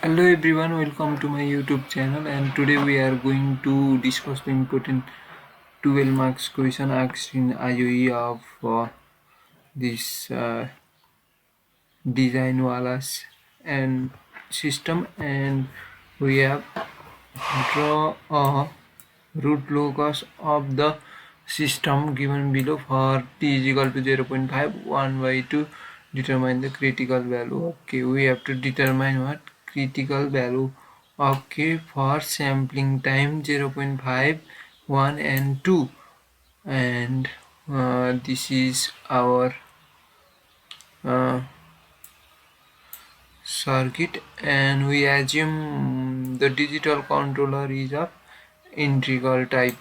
Hello everyone, welcome to my YouTube channel, and today we are going to discuss the important 12 marks question asked in IOE of this design walas and system, and we have draw a root locus of the system given below for t is equal to 0.5 1 by 2. Determine the critical value of k. We have to determine what critical value of k for sampling time 0.5 1 and 2, and this is our uh, circuit, and we assume the digital controller is of integral type,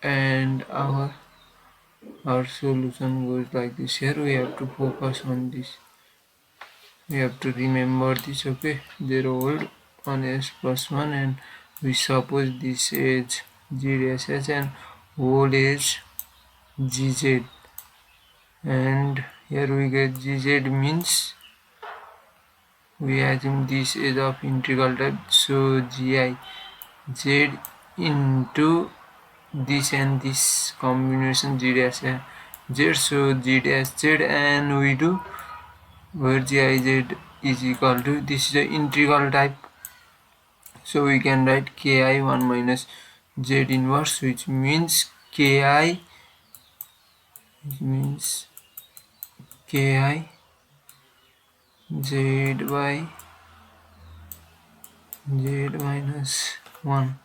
and our solution goes like this. Here we have to focus on this, we have to remember this. Okay, 0 volt 1 s plus 1, and we suppose this is gss and whole is gz, and here we get gz means we assume this is of integral type, so gi z into this and this combination g dash z, so g dash z, and we do where giz is equal to, this is the integral type, so we can write ki 1 minus z inverse, which means ki z by z minus 1.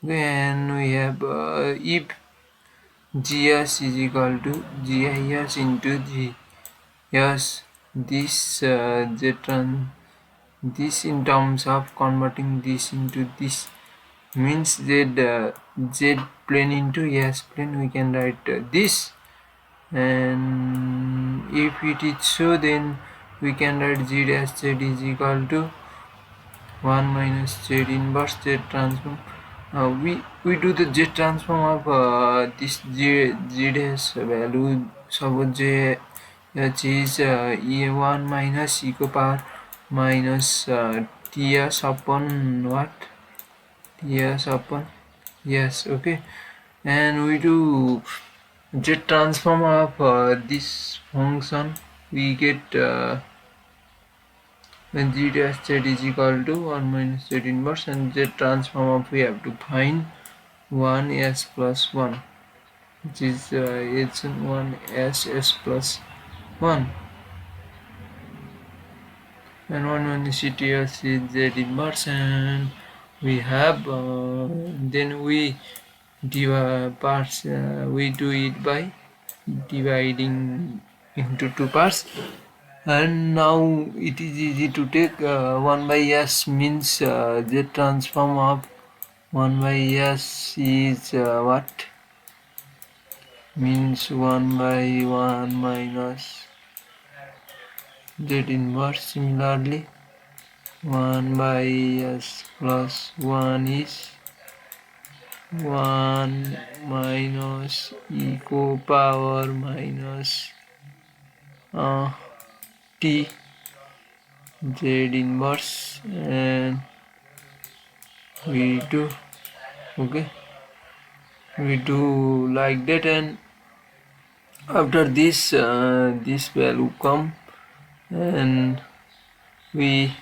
Then we have if gs is equal to gis into g, yes, this this in terms of converting this into this means z plane into s plane, we can write this, and if it is so, then we can write g dash z is equal to 1 minus z inverse z transform. We do the z transform of this z dash value. Suppose j h is e1 minus e to power minus ts upon what, ts upon, yes, okay, and we do z transform of this function, we get when g dash z is equal to 1 minus z inverse, and z transform of we have to find 1 s plus 1, which is it's 1 s plus 1, and 1 minus ts is z inverse, and we have then we divide parts, we do it by dividing into two parts, and now it is easy to take 1 by s means z transform of 1 by s is what means 1 by 1 minus z inverse. Similarly 1 by s plus 1 is 1 minus e to power minus t z inverse, and we do okay, we do like that, and after this this value come, and we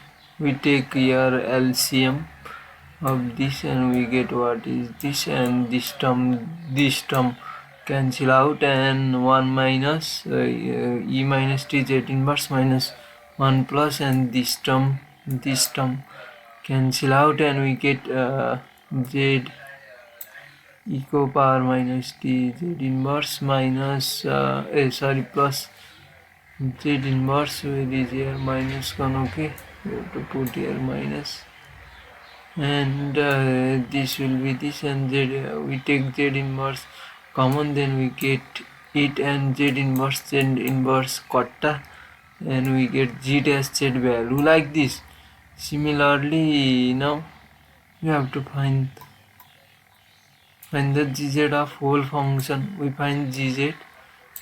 take here LCM of this, and we get what is this, and this term cancel out, and 1 minus e minus t z inverse minus 1 plus, and this term cancel out, and we get z e to power minus t z inverse minus plus z inverse, where is here minus one, okay, we have to put here minus, and this will be this, and z we take z inverse common, then we get it, and z inverse quota, and we get g dash z value like this. Similarly, now we have to find the gz of whole function. We find gz.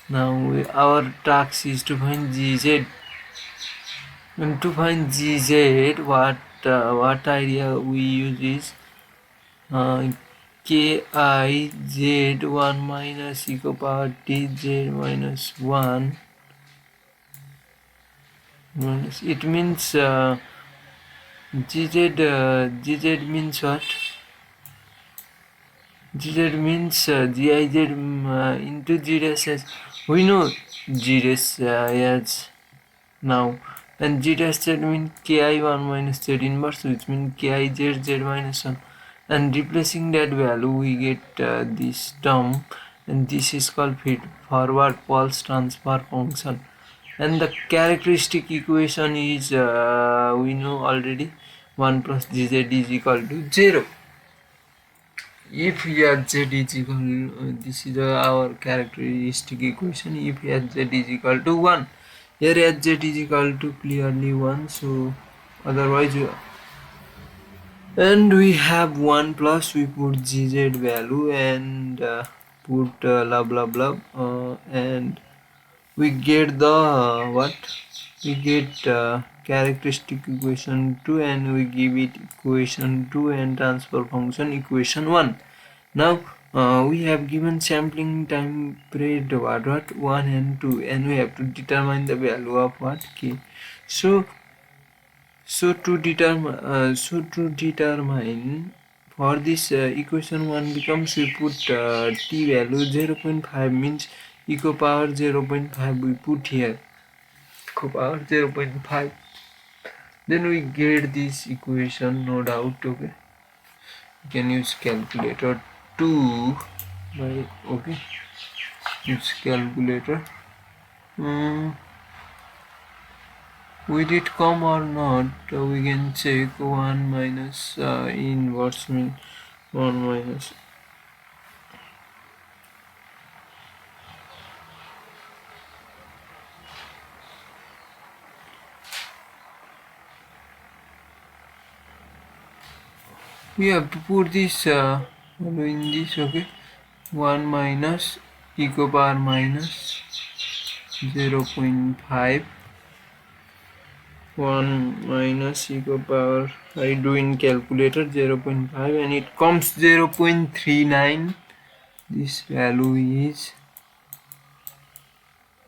Now our task is to find gz And to find gz, what idea we use is kiz 1 minus e power tz minus 1 minus, it means gz means what? Gz means giz into gz as we know gz as now, and g dash z means ki 1 minus z inverse, which means ki z z minus 1, and replacing that value we get this term, and this is called feed forward pulse transfer function. And the characteristic equation is we know already, 1 plus gz is equal to 0. If here z is equal, this is our characteristic equation. If here z is equal to 1, here h z is equal to clearly 1, so otherwise and we have 1 plus, we put gz value and put blah blah blah and we get the what we get characteristic equation 2, and we give it equation 2 and transfer function equation 1. Now we have given sampling time period what 1 and 2, and we have to determine the value of what k. So to determine for this equation 1 becomes, we put t value 0.5 means e power 0.5 we put here, e power 0.5, then we get this equation, no doubt. Okay, you can use calculator 2 by okay, use calculator. Will it come or not? We can check 1 minus inverse means 1 minus we have to put this in this. Okay, 1 minus e power minus 0.5, 1 minus e power, I do in calculator 0.5, and it comes 0.39. This value is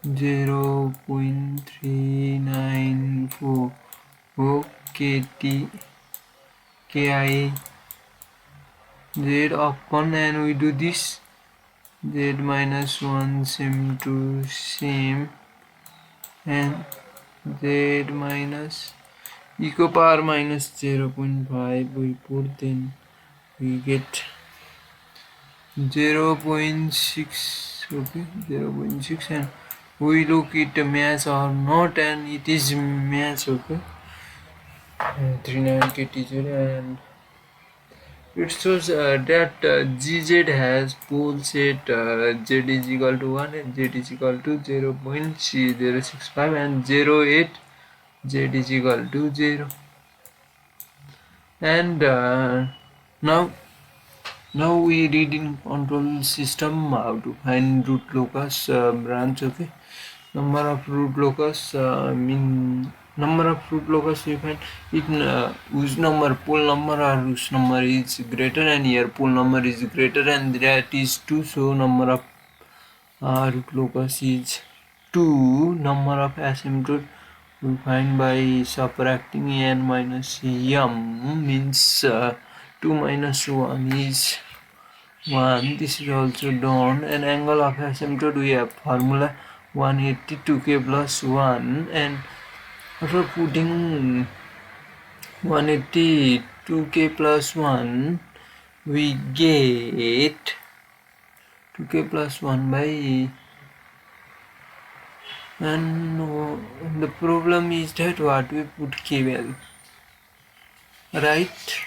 0.394 OKT KI Z upon, and we do this Z minus 1 same to same, and Z minus e power minus 0.5 we put, then we get 0.6. okay, 0.6, and we look it match or not, and it is match. Okay, 39 KTZ, and it shows that GZ has pole set Z is equal to 1 and Z is equal to 0.065 and 08 Z is equal to 0. And now we read in control system how to find root locus branch. Okay, number of root locus number of root locus we find it whose number, pole number or whose number is greater, and here pole number is greater and that is 2, so number of root locus is 2. Number of asymptote we find by subtracting n minus m, means 2 minus 1 is 1. This is also done. And angle of asymptote, we have formula 182k plus 1, and after putting 182k plus 1 we get 2k plus 1 by, and the problem is that what we put k value, right?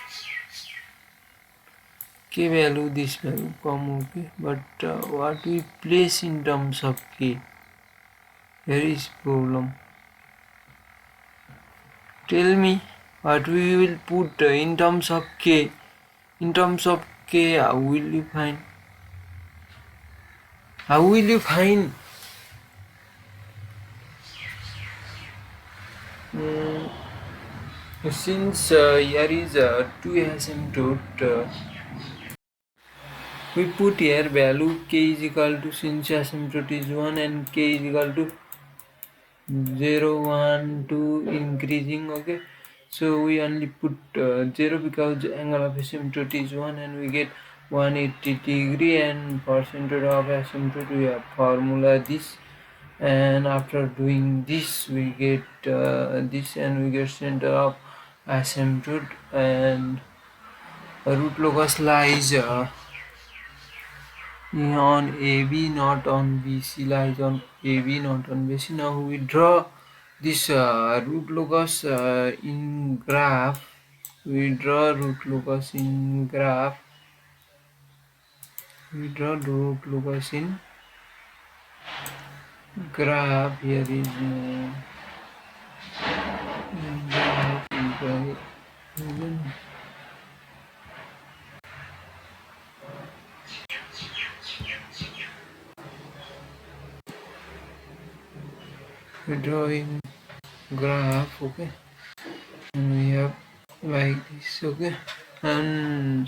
K value, this value come. Okay, but what we place in terms of k, here is problem. Tell me what we will put in terms of k. In terms of k, how will you find? How will you find? Since here is 2 asymptote, we put here value k is equal to, since asymptote is 1 and k is equal to 0 1 2 increasing. Okay, so we only put 0 because angle of asymptote is 1 and we get 180 degree, and for center of asymptote we have formula this, and after doing this we get this, and we get center of asymptote, and root locus lies on AB, not on BC, lies on AB, not on BC. Now we draw this root locus in graph. We draw root locus in graph. We draw root locus in graph. Here is graph. We draw in graph. Okay, and we have like this. Okay, and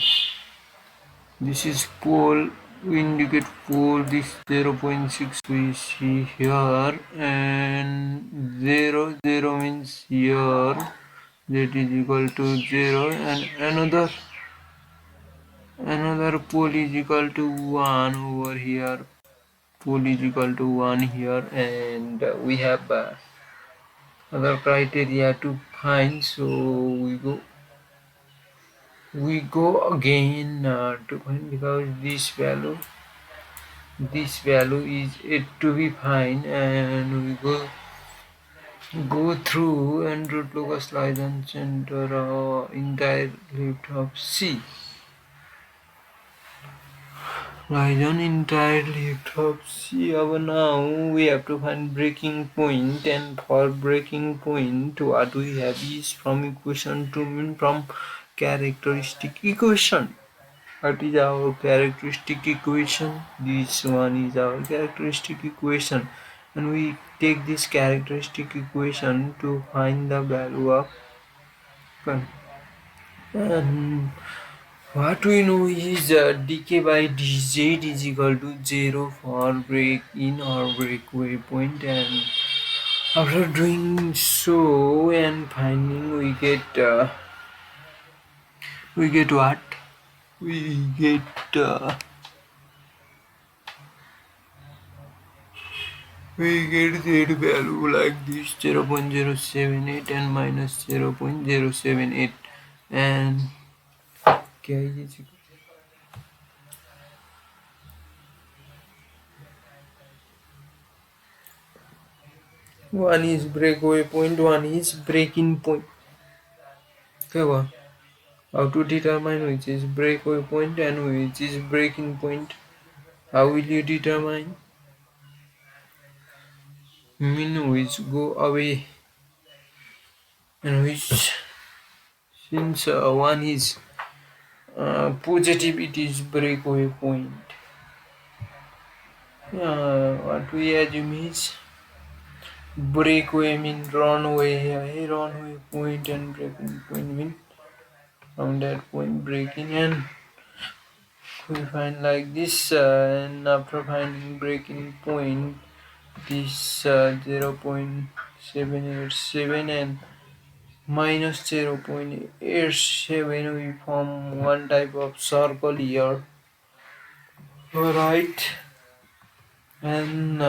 this is pole. We indicate pole. This 0.6 we see here, and 0 means here, that is equal to 0, and another pole is equal to 1 over here. Pole is equal to 1 here, and we have other criteria to find. So we go again to find, because this value is yet to be fine, and we go through, and root locus lies on center entire left of C, lies on entire left of C. Now we have to find breaking point, and for breaking point what we have is from equation to mean from characteristic equation. What is our characteristic equation? This one is our characteristic equation, and we take this characteristic equation to find the value of current. And what we know is dk by dz is equal to 0 for break in or breakaway point, and after doing so and finding, we get what? We get that value like this, 0.078 and minus 0.078, and k is equal. One is breakaway point, one is break-in point. Okay, how to determine which is breakaway point and which is break-in point? How will you determine? Mean which go away, and which, since one is positive, it is breakaway point. What we assume is breakaway mean runway, runway point, and breaking point mean from that point breaking, and we find like this, and after finding breaking point, this 0.787 and minus 0.87, we form one type of circle here, right? And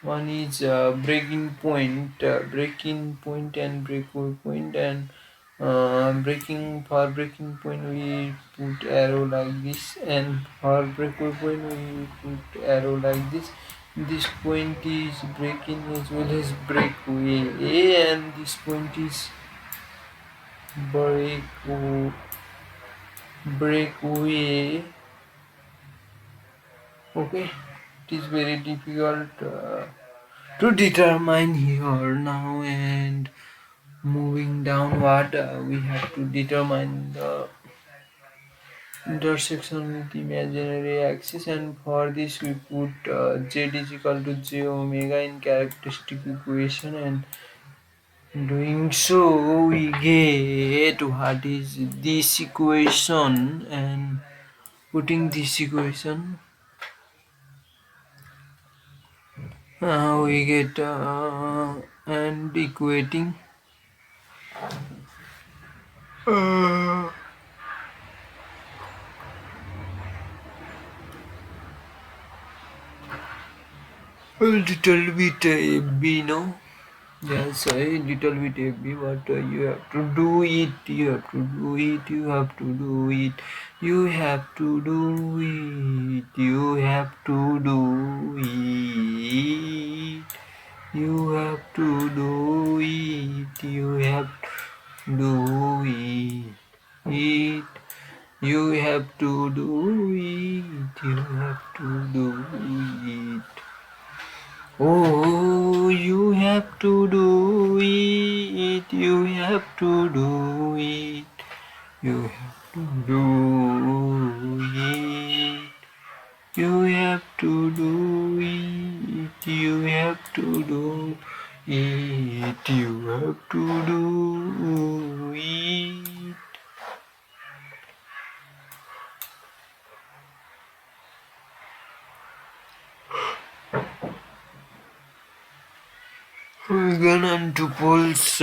one is breaking point, and breakaway point, and breaking point we put arrow like this, and for breakaway point we put arrow like this. This point is breaking as well as breakaway, and this point is breakaway. Okay, it is very difficult to determine here now, and moving downward, we have to determine the intersection with imaginary axis, and for this we put z is equal to j omega in characteristic equation, and Doing so, we get what is this equation, and putting this equation, we get and equating a little bit b, no. Yes, a little bit heavy, but you have to do it. You have to do it. You have to do it. You have to do it. You have to do it. You have to do it. You have to do it. It. You have to do it. You have to do it. Oh, you have to do it. You have to do it. You have to do it. You have to do it. You have to do it. You have to do it. We're gonna two poles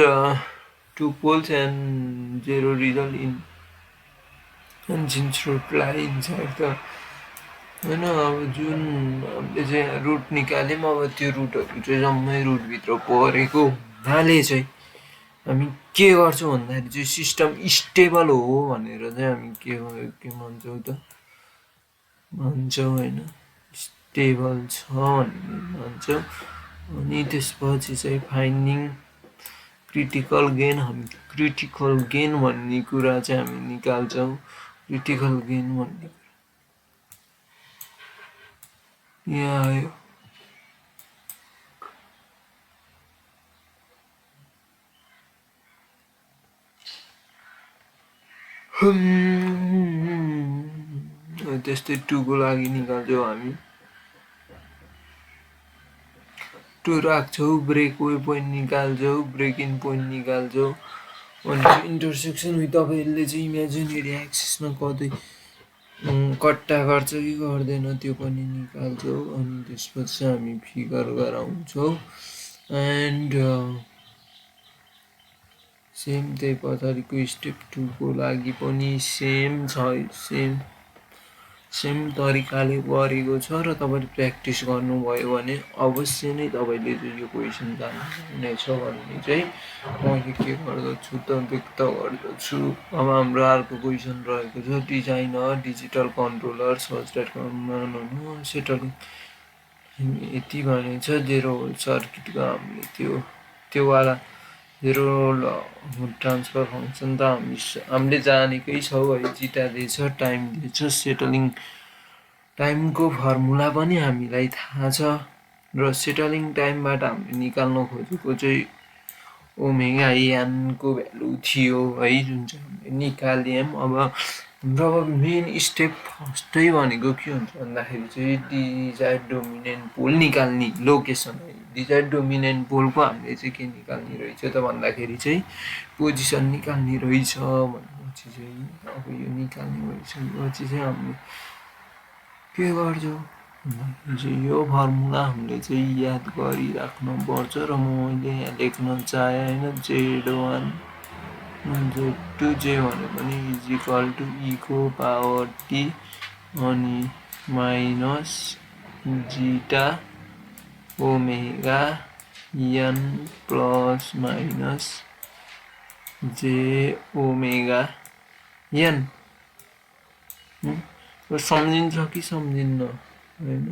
and zero result in and since reply inside the होइन अब जुन हामीले चाहिँ root निकाल्यौँ अब त्यो रुटहरू चाहिँ जम्मै रुटभित्र परेको हुनाले चाहिँ हामी के गर्छौँ भन्दाखेरि चाहिँ सिस्टम स्टेबल हो भनेर चाहिँ हामी के भन्छौँ त भन्छौँ होइन स्टेबल छ भन्ने भन्छौँ अनि त्यसपछि चाहिँ फाइन्डिङ क्रिटिकल गेन हामी क्रिटिकल गेन भन्ने कुरा चाहिँ हामी निकाल्छौँ क्रिटिकल गेन भन्ने यहाँ आयो त्यस्तै टूको लागि निकाल्छौँ हामी टू राख्छौँ ब्रेक वे पोइन्ट निकाल्छौँ ब्रेक इन पोइन्ट निकाल्छौँ अनि इन्टरसेक्सन तपाईँहरूले चाहिँ इमेजिनेरी एक्सिसमा कतै कट्टा गर्छ कि गर्दैन त्यो पनि निकाल्छौँ अनि त्यसपछि हामी फिगर गराउँछौँ एन्ड सेम त्यही पछाडिको स्टेप टूको लागि पनि सेम छ सेम तरिकाले गरेको छ र तपाईँले प्र्याक्टिस गर्नुभयो भने अवश्य नै तपाईँले चाहिँ यो क्वेसन जान्नुहुनेछ भन्ने चाहिँ मैले के गर्दछु त व्यक्त गर्दछु अब हाम्रो अर्को क्वेसन रहेको छ designer digital controller such settling यति भनेछ जेरो सर्किटको हामीले त्योवाला जेरो ट्रान्सफर फङ्सन त हामीले जानेकै छौँ है जिटा दिएछ टाइम दिएछ सेटलिङ टाइमको फर्मुला पनि हामीलाई थाहा छ र सेटलिङ टाइमबाट हामीले निकाल्न खोजेको चाहिँ ओमेगा एनको भ्यालु थियो है जुन चाहिँ हामीले निकाल्यौँ अब हाम्रो मेन स्टेप फर्स्टै भनेको के हुन्छ भन्दाखेरि चाहिँ डिजायर डोमिनेन्ट पोल निकाल्ने लोकेसन है डिजायर डोमिनेन्ट पोलको हामीले चाहिँ के निकाल्ने रहेछ त भन्दाखेरि चाहिँ पोजिसन निकाल्ने रहेछ भनेपछि चाहिँ अब यो निकाल्ने भइसकेपछि चाहिँ हामीले के गर्छौँ भन्दाखेरि चाहिँ यो फर्मुला हामीले चाहिँ याद गरिराख्नुपर्छ र मैले यहाँ लेख्न चाहेँ होइन Z1 Z2 जे भने पनि इजिकल टु इको पावर टी अनि minus zeta omega N plus minus J omega N सम्झिन्छ कि सम्झिन्न होइन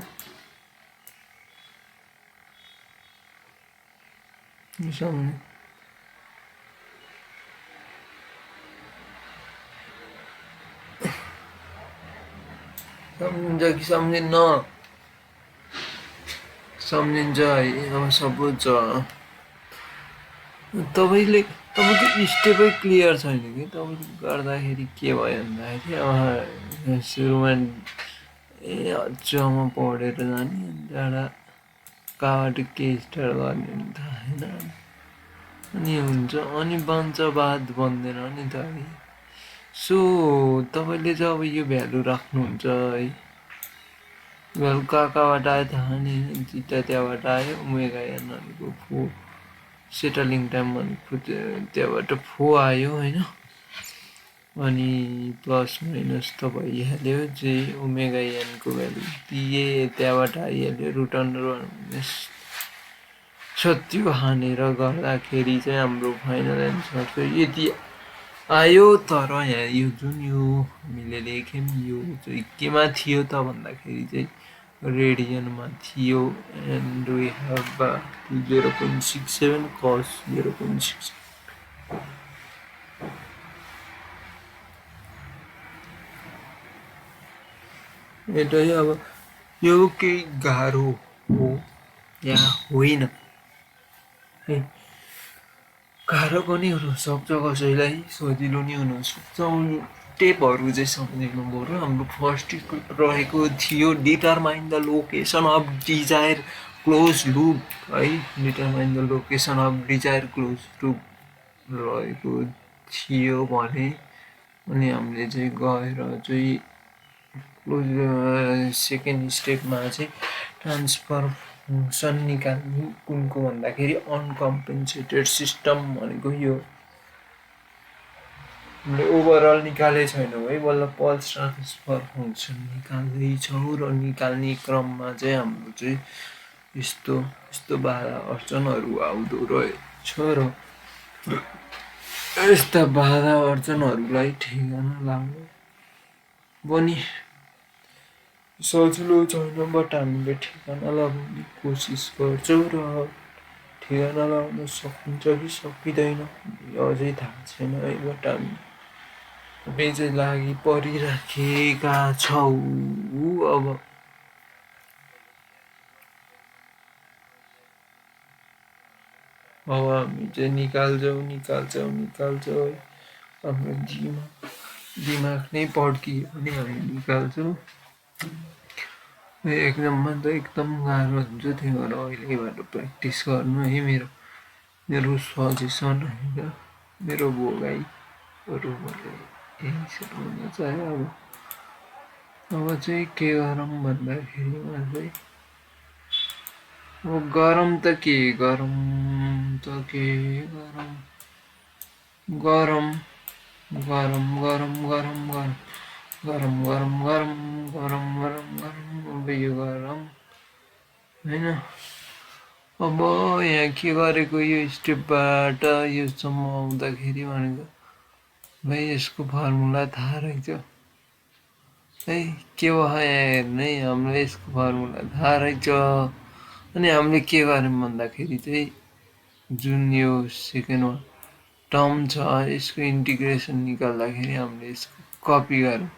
सम्झिन्छ कि सम्झिन्न सम्झिन्छ है अब सपोज तपाईँको स्टेपै क्लियर छैन कि तपाईँले गर्दाखेरि के भयो भन्दाखेरि अब सुरुमा अझमा पढेर जाने त्यहाँबाट कहाँबाट के स्टार्ट गर्ने थाहा छैन अनि हुन्छ अनि बन्छ बाद बन्दैन नि त है। सो तपाईँले चाहिँ अब यो भ्यालु राख्नुहुन्छ है। भ्यालु कहाँबाट आयो थाहा नि, जिता त्यहाँबाट आयो, ओमेगा एन भनेको फो, सेटलिङ टाइम भनेको त्यहाँबाट फो आयो होइन। अनि प्लस माइनस त भइहाल्यो, जे ओमेगा एनको भ्यालु दिए त्यहाँबाट आइहाल्यो, रुट अन्डर 1 सो त्यो हानेर गर्दाखेरि चाहिँ हाम्रो फाइनल एन्सर चाहिँ यति आयो। तर यहाँ यो जुन यो हामीले लेख्यौँ यो चाहिँ केमा थियो त भन्दाखेरि चाहिँ रेडियनमा थियो। एन्ड वी हेभ 0.67 कस 0.6। यता अब यो केही गाह्रो हो या होइन, गाह्रो पनि हुनसक्छ कसैलाई, सजिलो नि हुनसक्छ। टेपहरू चाहिँ सम्झिनु पऱ्यो। हाम्रो फर्स्ट रहेको थियो determine the location of desire close loop है। Determine the location of desire close loop रहेको थियो भने अनि हामीले चाहिँ गएर चाहिँ क्लोज सेकेन्ड स्टेपमा चाहिँ ट्रान्सफर फङ्सन निकाल्नु कुनको भन्दाखेरि अनकम्पेन्सेटेड सिस्टम भनेको यो हामीले ओभरअल निकालेको छैनौँ है, बल्ल पल्स ट्रान्सफर फङ्सन निकाल्दैछौँ र निकाल्ने क्रममा चाहिँ हाम्रो चाहिँ यस्तो यस्तो बाधा अर्चनहरू आउँदो रहेछ र यस्ता बाधा अर्चनहरूलाई ठेगाना लाग्नु पनि सजिलो छैन, बट हामीले ठेगाना लगाउने कोसिस गर्छौँ र ठेगाना लगाउन सकिन्छ कि सकिँदैन अझै थाहा छैन है। बट हामी चाहिँ लागि परिराखेका छौँ। अब हामी चाहिँ निकाल्छौँ है। हाम्रो दिमाग नै पड्कियो भने हामी निकाल्छौँ। एक्जाममा त एकदम गाह्रो हुन्छ, त्यही भएर अहिलेबाट प्र्याक्टिस गर्नु है मेरो सजेसन होइन, मेरो भोगाइहरू मैले यही भन्न चाहे। अब चाहिँ के गरौँ भन्दाखेरिमा चाहिँ अब गरम त के गरम गरम गरम गरम गरम गरम गरम गरम गरम गरम गरम गरम अब यो गरम होइन। अब यहाँ के गरेको यो स्टेपबाट योसम्म आउँदाखेरि भनेको भाइ यसको फर्मुला थाहा रहेछ है, के भयो यहाँ हेर्नु है, हामीलाई यसको फर्मुला थाहा रहेछ। अनि हामीले के गर्यौँ भन्दाखेरि चाहिँ जुन यो सेकेन्ड टर्म छ यसको इन्टिग्रेसन निकाल्दाखेरि हामीले यसको कपी गऱ्यौँ,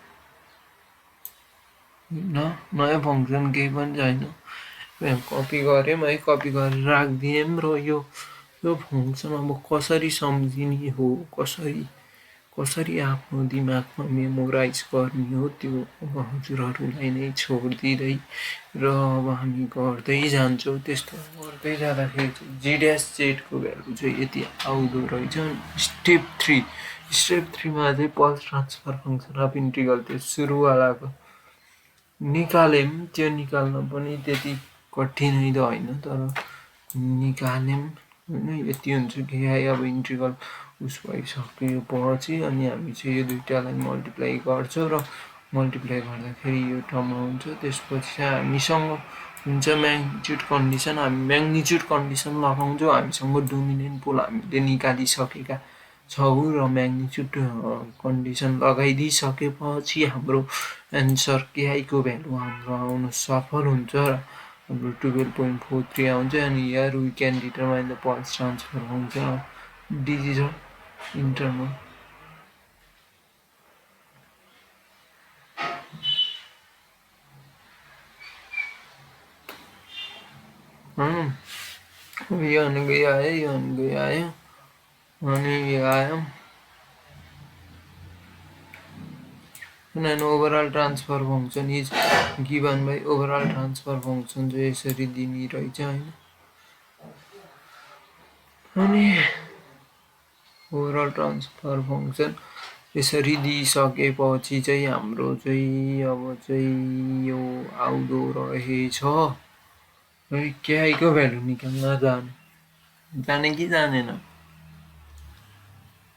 नयाँ फङ्सन केही पनि छैन, कपी गऱ्यौँ है। कपी गरेर राखिदियौँ र यो फङ्सन अब कसरी सम्झिने हो, कसरी आफ्नो दिमागमा मेमोराइज गर्ने हो त्यो अब हजुरहरूलाई नै छोडिदिँदै र अब हामी गर्दै जान्छौँ। त्यस्तो गर्दै जाँदाखेरि चाहिँ जी-जेडको भ्यालु चाहिँ यति आउँदो रहेछ। स्टेप 3मा चाहिँ pulse transfer function of integral त्यो सुरुवालाको निकाल्यौँ। त्यो निकाल्न पनि त्यति कठिनै त होइन, तर निकाल्यौँ होइन। यति हुन्छ कि अब इन्टिग्रल उस भइसकेपछि अनि हामी चाहिँ यो दुइटालाई मल्टिप्लाई गर्छौँ र मल्टिप्लाई गर्दाखेरि यो टर्म हुन्छ। त्यसपछि चाहिँ हामीसँग हुन्छ म्याग्निट्युड कन्डिसन। हामी म्याग्निट्युड कन्डिसन लगाउँछौँ, हामीसँग डोमिनेन्ट पोल हामीले निकालिसकेका छौँ र म्याग्निट्युड कन्डिसन लगाइदिइसकेपछि हाम्रो एन्सर केआईको भ्यालु हाम्रो आउन सफल हुन्छ र हाम्रो 12.43 आउँछ। अनि here we can determine the pulse transfer function of digital internal. यो भनेको यो आयो, यो भनेको यो आयो अनि यो आयो। And overall transfer function is given by overall transfer function चाहिँ यसरी दिने रहेछ होइन। अनि ओभरअल ट्रान्सफर फङ्सन यसरी दिइसकेपछि चाहिँ हाम्रो चाहिँ अब चाहिँ यो आउँदो रहेछ है केआईको भ्यालु निकाल्न जाने कि जानेन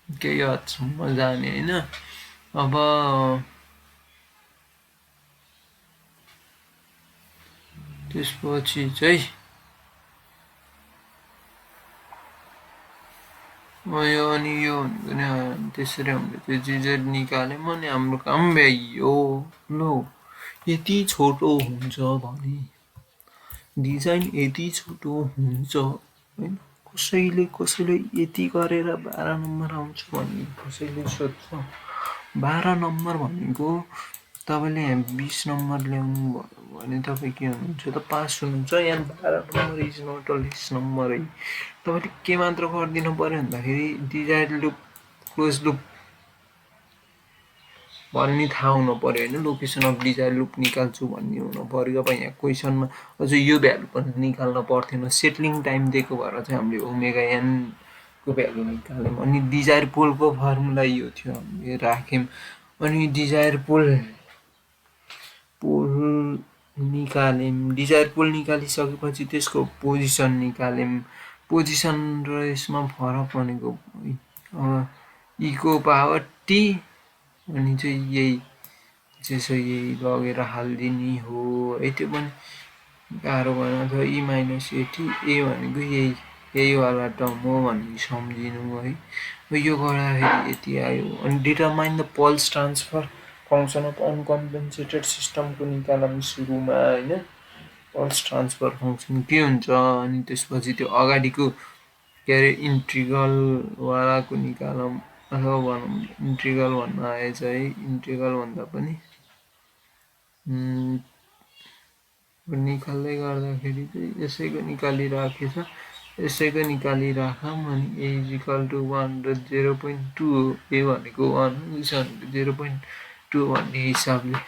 केही हदसम्म जाने होइन अब त्यसपछि चाहिँ यो अनि यो भनेको त्यसरी हामीले त्यो जिजेड निकाल्यौँ अनि हाम्रो काम भ्याइयो लो यति छोटो हुन्छ भने डिजाइन यति छोटो हुन्छ होइन कसैले यति गरेर 12 नम्बर आउँछ भन्ने कसैले सोध्छ 12 नम्बर भनेको तपाईँले यहाँ 20 नम्बर ल्याउनु भयो भने तपाईँ के हुनुहुन्छ त पास हुनुहुन्छ यहाँ 12 number is not a less number है तपाईँले के मात्र गरिदिनु पर्यो भन्दाखेरि डिजायर लुप क्लोज लुप भन्ने थाहा हुनु पर्यो होइन लोकेसन अफ डिजायर लुप निकाल्छु भन्ने हुनु पर्यो अब यहाँ क्वेसनमा अझ यो भ्यालु पनि निकाल्न पर्थेन सेटलिङ टाइम दिएको भएर चाहिँ हामीले ओमेगा एनको भ्यालु निकाल्यौँ अनि डिजायर पोलको फर्मुला यो थियो हामीले राख्यौँ अनि डिजायर पोल निकाल्यौँ डिजायर पोल निकालिसकेपछि त्यसको पोजिसन निकाल्यौँ पोजिसन र यसमा फरक भनेको इको पावर टी अनि चाहिँ यही त्यसो यही लगेर हालिदिने हो है त्यो पनि गाह्रो भएन अथवा ई माइनस एटी ए भनेको यहीवाला टर्म हो भन्ने सम्झिनु है यो गर्दाखेरि यति आयो अनि determine the pulse transfer function of uncompensated सिस्टमको निकालौँ सुरुमा होइन पल्स ट्रान्सफर फङ्सन के हुन्छ अनि त्यसपछि त्यो अगाडिको के अरे इन्ट्रिगलवालाको निकालौँ अथवा भनौँ इन्ट्रिगल भन्न आएछ है इन्ट्रिगल भन्दा पनि निकाल्दै गर्दाखेरि चाहिँ यसैको निकालिराखेछ यसैको निकालिराखौँ अनि ए इज इक्वल टु 1 र 0.2 हो ए भनेको 1 हो इस भनेको 0.2 भन्ने हिसाबले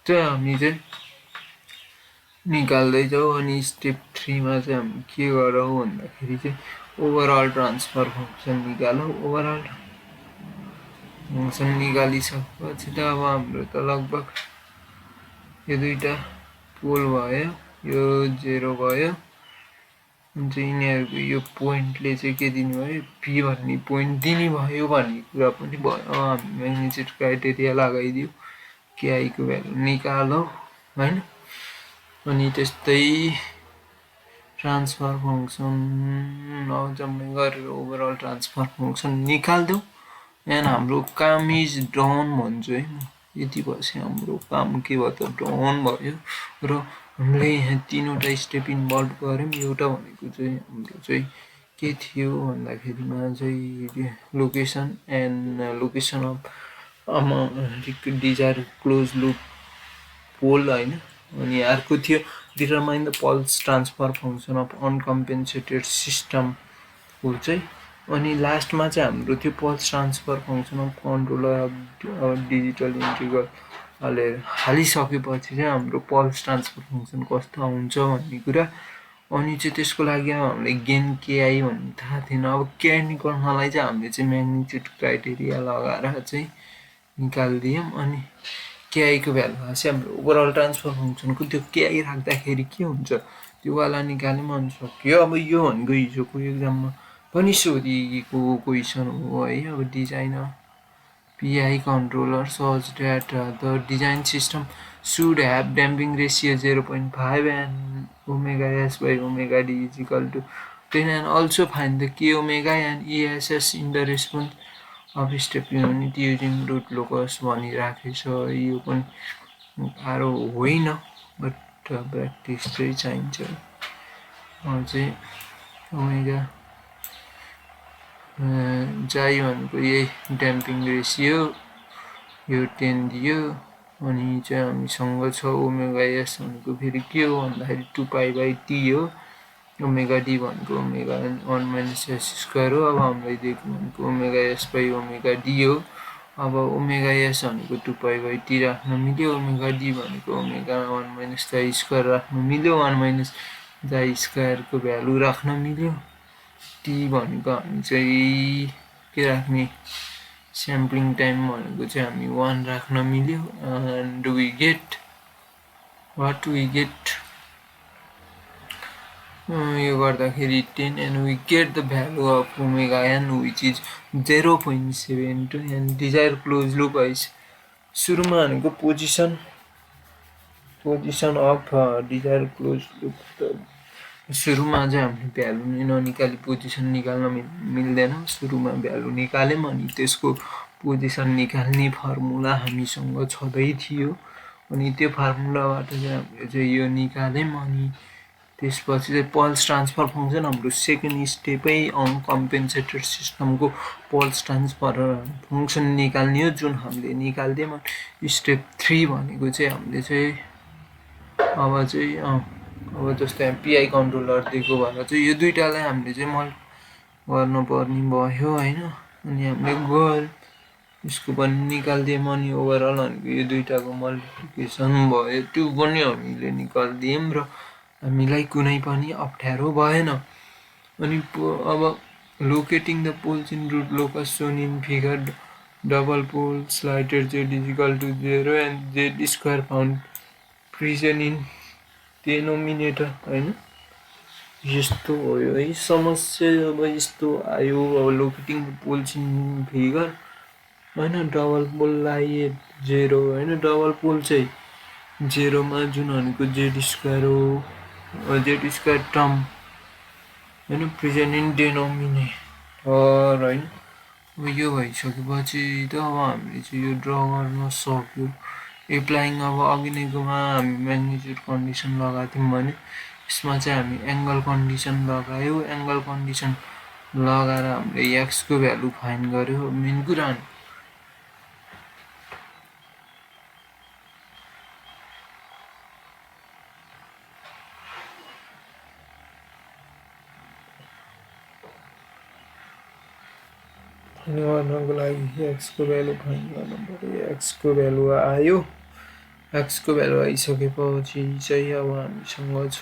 चाहिँ हामी चाहिँ निकाल्दैछौँ अनि स्टेप 3 मा चाहिँ हामी के गरौँ भन्दाखेरि चाहिँ ओभरअल ट्रान्सफर फङ्सन निकालौँ ओभरअल फङ्सन निकालिसकेपछि त अब हाम्रो त लगभग यो दुईवटा पोल भयो यो 0 भयो चाहिँ यिनीहरूको यो पोइन्टले चाहिँ के दिनुभयो पी भन्ने पोइन्ट दिने भयो भन्ने कुरा पनि भयो हामी म्याग्निट्युड क्राइटेरिया लगाइदियो केआईको भ्यालु निकालौँ होइन अनि त्यस्तै ट्रान्सफर फङ्सन जम्मै गरेर ओभरअल ट्रान्सफर फङ्सन निकाल्देऊ एन्ड हाम्रो काम इज डन भन्छु है म यति भएपछि हाम्रो काम के भयो त डन भयो र हामीले यहाँ 3वटा स्टेप इन्भल्भ गऱ्यौँ एउटा भनेको चाहिँ हाम्रो चाहिँ के थियो भन्दाखेरिमा चाहिँ location and location of desire close loop pole होइन अनि अर्को थियो determine the pulse transfer function of uncompensated सिस्टमको चाहिँ अनि लास्टमा चाहिँ हाम्रो थियो pulse transfer function of controller of digital integral हालिसकेपछि चाहिँ हाम्रो पल्स ट्रान्सफर फङ्सन कस्तो आउँछ भन्ने कुरा अनि चाहिँ त्यसको लागि हामीले गेन केआई भन्ने थाहा थिएन अब केआई निकाल्नलाई चाहिँ हामीले चाहिँ म्याग्निट्युड क्राइटेरिया लगाएर चाहिँ निकालिदियौँ अनि केआईको भ्यालु चाहिँ हाम्रो ओभरअल ट्रान्सफर फङ्सनको त्यो केआई राख्दाखेरि के हुन्छ त्यो वाला निकाल्यौँ अनि सक्यो अब यो भनेको हिजोको एक्जाममा पनि सोधिएको क्वेसन हो है अब design PI controller such that the design system should have damping ratio 0.5 and omega s by omega d is equal to 10 and also find the k omega and ESS in the response of step unit using root locus भनिराखेछ यो पनि गाह्रो होइन but practice चाहिँ चाहिन्छ चाहिँ omega जाई भनेको यही ड्याम्पिङ रेसियो यो 10 दियो अनि चाहिँ हामीसँग छ ओमेगा एस भनेको फेरि के हो भन्दाखेरि 2π/t हो ओमेगा डी भनेको ओमेगा 1 - s स्क्वायर हो अब हामीलाई दिएको भनेको omega S by omega D हो अब ओमेगा एस भनेको 2π/t राख्न मिल्यो ओमेगा डी भनेको ओमेगा 1 - j स्क्वायर राख्न मिल्यो 1 - j स्क्वायरको भ्यालु राख्न मिल्यो टी भनेको हामी चाहिँ के राख्ने स्याम्पलिङ टाइम भनेको चाहिँ हामी 1 राख्न मिल्यो and we get what we get यो गर्दाखेरि 10 and we get the value of omega n which is 0.72 and desire close loop wise सुरुमा भनेको position of desire close loop सुरुमा चाहिँ हामीले भ्यालु नै ननिकाली पोजिसन निकाल्न मिल्दैन सुरुमा भ्यालु निकाल्यौँ अनि त्यसको पोजिसन निकाल्ने फर्मुला हामीसँग छँदै थियो अनि त्यो फर्मुलाबाट चाहिँ हामीले चाहिँ यो निकाल्यौँ अनि त्यसपछि चाहिँ पल्स ट्रान्सफर फङ्सन हाम्रो सेकेन्ड स्टेपै कम्पेन्सेटर सिस्टमको पल्स ट्रान्सफर फङ्सन निकाल्ने हो जुन हामीले निकाल्दियौँ स्टेप 3 भनेको चाहिँ हामीले चाहिँ अब जस्तै पिआई कन्ट्रोलर दिएको भएर चाहिँ यो दुईटालाई हामीले चाहिँ गर्नुपर्ने भयो होइन अनि हामीले गऱ्यौँ यसको पनि निकाल्दियौँ अनि ओभरअल भनेको यो दुईटाको मल्टिप्लिकेसन भयो त्यो पनि हामीले निकाल्दियौँ र हामीलाई कुनै पनि अप्ठ्यारो भएन अनि अब locating the poles in root locus shown in figure double pole slighted Z is equal to 0 and Z square found present in denominator होइन यस्तो हो है समस्या अब यस्तो आयो अब locating the poles in figure होइन डबल पोललाई 0 होइन डबल पोल चाहिँ 0मा जुन भनेको जेड स्क्वायर हो जेड स्क्वायर टर्म होइन प्रेजेन्ट इन डेनोमिनेटर होइन अब यो भइसकेपछि त अब हामीले चाहिँ यो ड्र गर्न सक्यो एप्लाइङ अब अघि नैकोमा हामी म्याग्निट्युड कन्डिसन लगाएको थियौँ भने यसमा चाहिँ हामी एङ्गल कन्डिसन लगायो एङ्गल कन्डिसन लगाएर हामीले एक्सको भ्यालु फाइन्ड गर्यो मेन कुरा गर्नको लागि एक्सको भ्यालु फाइन्ड गर्नु पऱ्यो एक्सको भ्यालु आयो एक्सको भ्यालु आइसकेपछि चाहिँ अब हामीसँग छ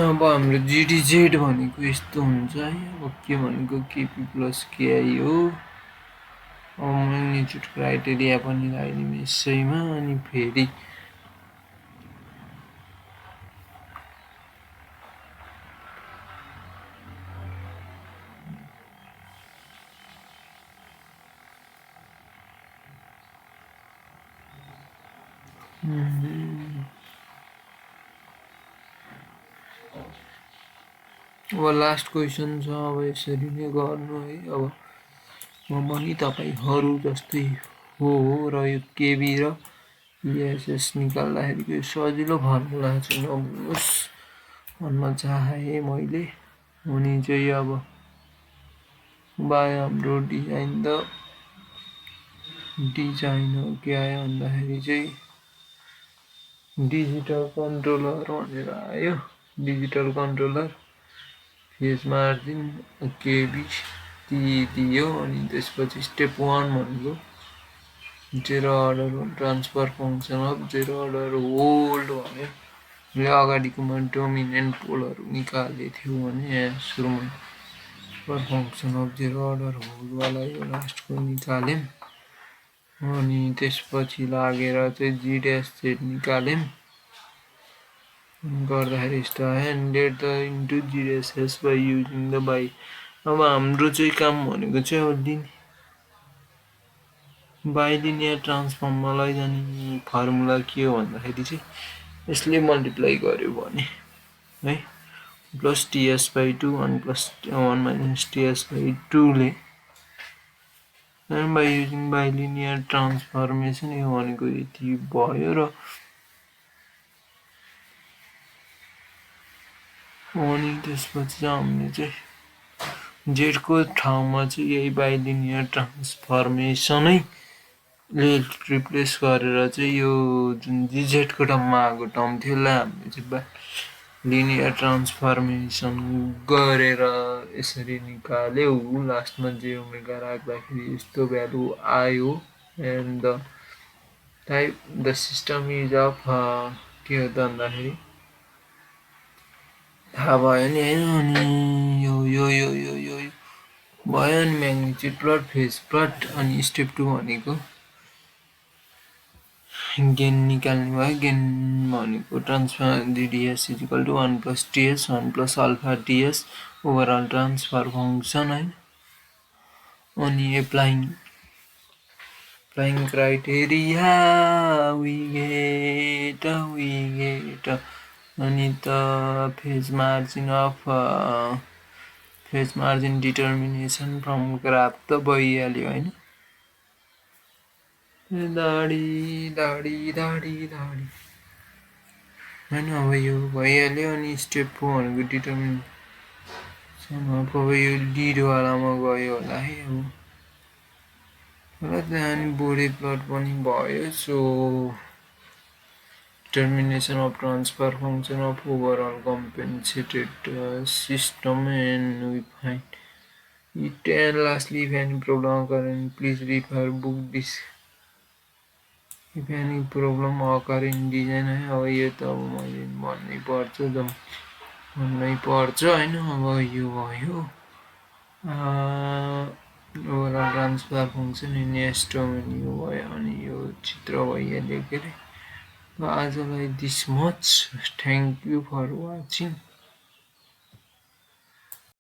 अब हाम्रो जिडिजेड भनेको यस्तो हुन्छ है अब के भनेको केपी प्लस केआई हो म्याग्निट्युड क्राइटेरिया पनि लगाइदिउँ यसैमा अनि फेरि अब लास्ट क्वेसन छ अब यसरी नै गर्नु है अब म पनि तपाईँहरू जस्तै हो र यो केबी र इएसएस निकाल्दाखेरि सजिलो फर्मुला चाहिँ नभुल्नुहोस् भन्न चाहे मैले अनि चाहिँ अब बायो हाम्रो डिजाइन के आयो भन्दाखेरि चाहिँ डिजिटल कन्ट्रोलर भनेर आयो digital controller phase margin KB दियो अनि त्यसपछि स्टेप 1 भनेको 0 order transfer function of 0 order hold भन्यो हामीले अगाडिकोमा डोमिनेन्ट पोलहरू निकालेको थियौँ भने यहाँ सुरुमा फङ्सन अफ 0 अर्डर होल्डवाला यो लास्टको निकाल्यौँ अनि त्यसपछि लागेर चाहिँ जी ड्यास जेड निकाल्यौँ गर्दाखेरि यस्तो आयो and let the into G dash S by using the by अब हाम्रो चाहिँ काम भनेको चाहिँ अब बाइलिनियर ट्रान्सफर्ममा लैजाने फर्मुला के हो भन्दाखेरि चाहिँ यसले मल्टिप्लाई गर्यो भने है plus TS by 2 1 plus 1 minus TS by 2 ले बाई युजिङ बाइलिनियर ट्रान्सफर्मेसन यो भनेको यति भयो र अनि त्यसपछि चाहिँ हामीले चाहिँ जेडको ठाउँमा चाहिँ यही बाइलिनियर ट्रान्सफर्मेसनै ले रिप्लेस गरेर चाहिँ यो जुन जिजेडको टर्ममा आएको टर्म थियो यसलाई हामीले चाहिँ लिनियर ट्रान्सफर्मेसन गरेर यसरी निकाल्यो लास्टमा जे ओमेगा राख्दाखेरि यस्तो भ्यालु आयो and type the system is of के हो त भन्दाखेरि थाहा भयो नि होइन अनि यो यो यो यो यो भयो नि म्याग्निट्युड प्लट फेज प्लट अनि स्टेप 2 भनेको गेन निकाल्ने भयो गेन भनेको transfer DDS is equal to 1 plus TS 1 plus alpha TS overall transfer function है अनि एप्लाइङ क्राइटेरिया we get अनि त phase margin determination from graph त भइहाल्यो होइन दाडी होइन अब यो भइहाल्यो अनि स्टेप 4 भनेको डिटर्मिनेसन अब यो लिडवालामा गयो होला है अब अनि बोर्डे प्लट पनि भयो so determination of transfer function of overall compensated system and we find it and lastly if any problem occur please refer book this if any problem occur in design है अब यो त अब मैले भन्नै पर्छ होइन अब यो भयो overall transfer function in S domain यो भयो अनि यो चित्र भइहाल्यो के अरे आजलाई this much thank you for watching